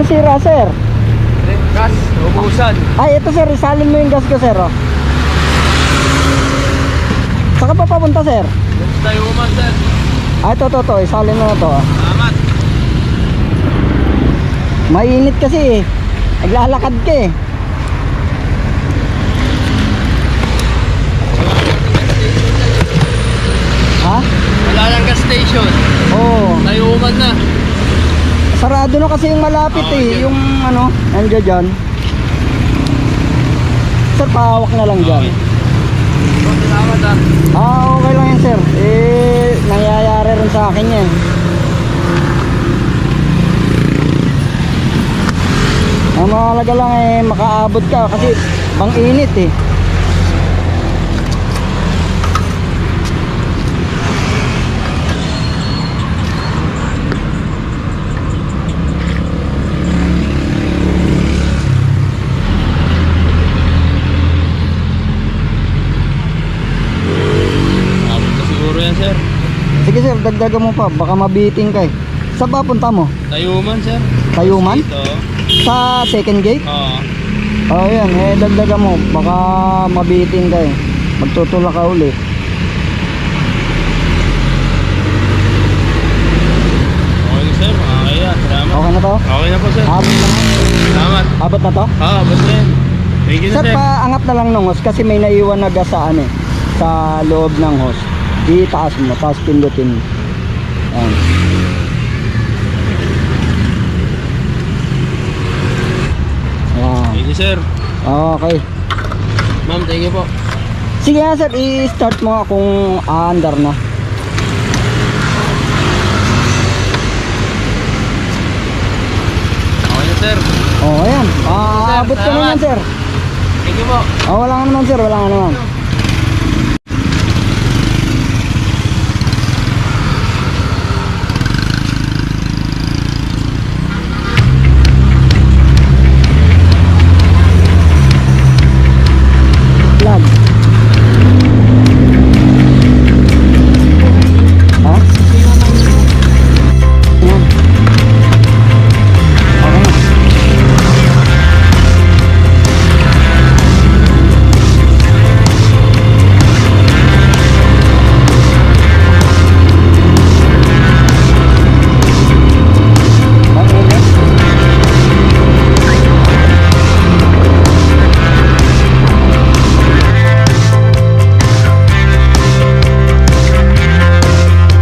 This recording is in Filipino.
nasira, sir? Gas, ubusan. Ay, ito sir, isalin mo yung gas ko, sir. Oh. Saka pa papunta, sir? Tayo man, sir. Ay, ito, isalin mo na to. Salamat. Mainit kasi eh. Naglalakad ka eh. Ha? Wala lang gas station. Oo. Tayo man na. Sarado na kasi yung malapit eh. Yung ano, nandiyo dyan. Sir, pahawak na lang dyan. Salamat ah. Okay lang yan, sir. Eh, nangyayari rin sa akin yan. Ang mahalaga lang eh, makaabot ka kasi pang init eh. Abot na siguro yan, sir. Sige sir, dagdagan mo pa, baka mabiting ka eh. Saan ba punta mo? Tayo man, sir. Tayuman? Dito. Sa second gate? Oo. Oh yan, eh dagdagan mo, baka mabiting ka eh. Magtutula ka uli. Okay na, sir. Okay yan. Salamat. Okay na to? Okay na po, sir. Abot na to? Salamat. Abot na to? Abot na yan. Thank you na, Sir, sir. paangat na lang ng hose kasi may naiwan na gas sa ano eh, sa loob ng hose. Itaas mo, tapos pindutin mo. Ayan. Ayan. Thank you, sir. Okay. Ma'am, thank you po. Sige nga sir, i-start mo kung aandar na. Okay na, sir. Oh, ayan. Aabot ka na salamat. yan sir. Thank you po. Oh, wala nga naman sir, wala nga naman.